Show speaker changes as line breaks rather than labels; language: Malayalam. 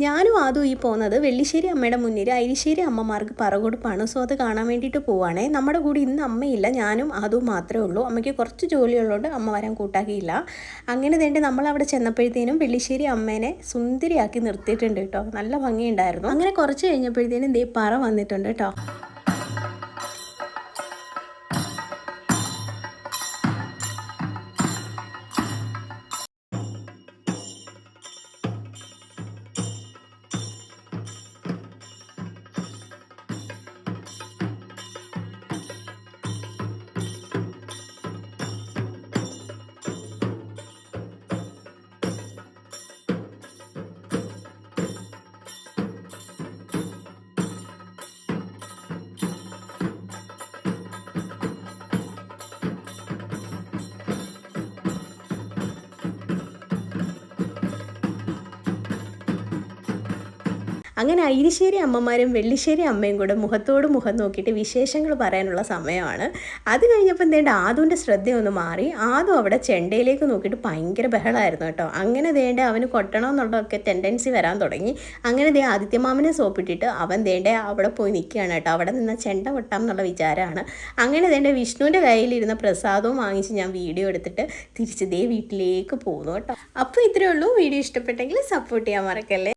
ഞാനും അതും ഈ പോകുന്നത് വെള്ളിശ്ശേരി അമ്മയുടെ മുന്നിൽ ഐരിശ്ശേരി അമ്മമാർക്ക് പറകൊടുപ്പാണ്. സോ അത് കാണാൻ വേണ്ടിയിട്ട് പോവുകയാണേ. നമ്മുടെ കൂടെ ഇന്ന് അമ്മയില്ല, ഞാനും അതും മാത്രമേ ഉള്ളൂ. അമ്മയ്ക്ക് കുറച്ച് ജോലിയുള്ളതുകൊണ്ട് അമ്മ വരാൻ കൂട്ടാക്കിയില്ല. അങ്ങനെ തന്നെ നമ്മളവിടെ ചെന്നപ്പോഴത്തേനും വെള്ളിശ്ശേരി അമ്മേനെ സുന്ദരിയാക്കി നിർത്തിയിട്ടുണ്ട് കേട്ടോ. നല്ല ഭംഗിയുണ്ടായിരുന്നു. അങ്ങനെ കുറച്ച് കഴിഞ്ഞപ്പോഴത്തേനും ദേ പറ വന്നിട്ടുണ്ട് കേട്ടോ. അങ്ങനെ ഐരിശ്ശേരി അമ്മമാരും വെള്ളിശ്ശേരി അമ്മയും കൂടെ മുഖത്തോട് മുഖം നോക്കിയിട്ട് വിശേഷങ്ങൾ പറയാനുള്ള സമയമാണ്. അത് കഴിഞ്ഞപ്പോൾ എന്തേണ്ട ആദുവിൻ്റെ ശ്രദ്ധയൊന്ന് മാറി. ആദു അവിടെ ചെണ്ടയിലേക്ക് നോക്കിയിട്ട് ഭയങ്കര ബഹളമായിരുന്നു കേട്ടോ. അങ്ങനെ ദേണ്ട അവന് കൊട്ടണം എന്നുള്ളതൊക്കെ ടെൻഡൻസി വരാൻ തുടങ്ങി. അങ്ങനെ ദേ ആദിത്യമാമനെ സോപ്പിട്ടിട്ട് അവൻ ദേണ്ട അവിടെ പോയി നിൽക്കുകയാണ് കേട്ടോ. അവിടെ നിന്ന് ചെണ്ട കൊട്ടാം എന്നുള്ള വിചാരമാണ്. അങ്ങനെ ദേണ്ട വിഷ്ണുവിൻ്റെ കയ്യിലിരുന്ന പ്രസാദവും വാങ്ങിച്ച് ഞാൻ വീഡിയോ എടുത്തിട്ട് തിരിച്ച് ദേ വീട്ടിലേക്ക് പോകുന്നു കേട്ടോ. അപ്പോൾ ഇത്രയേ ഉള്ളൂ. വീഡിയോ ഇഷ്ടപ്പെട്ടെങ്കിൽ സപ്പോർട്ട് ചെയ്യാൻ മറക്കല്ലേ.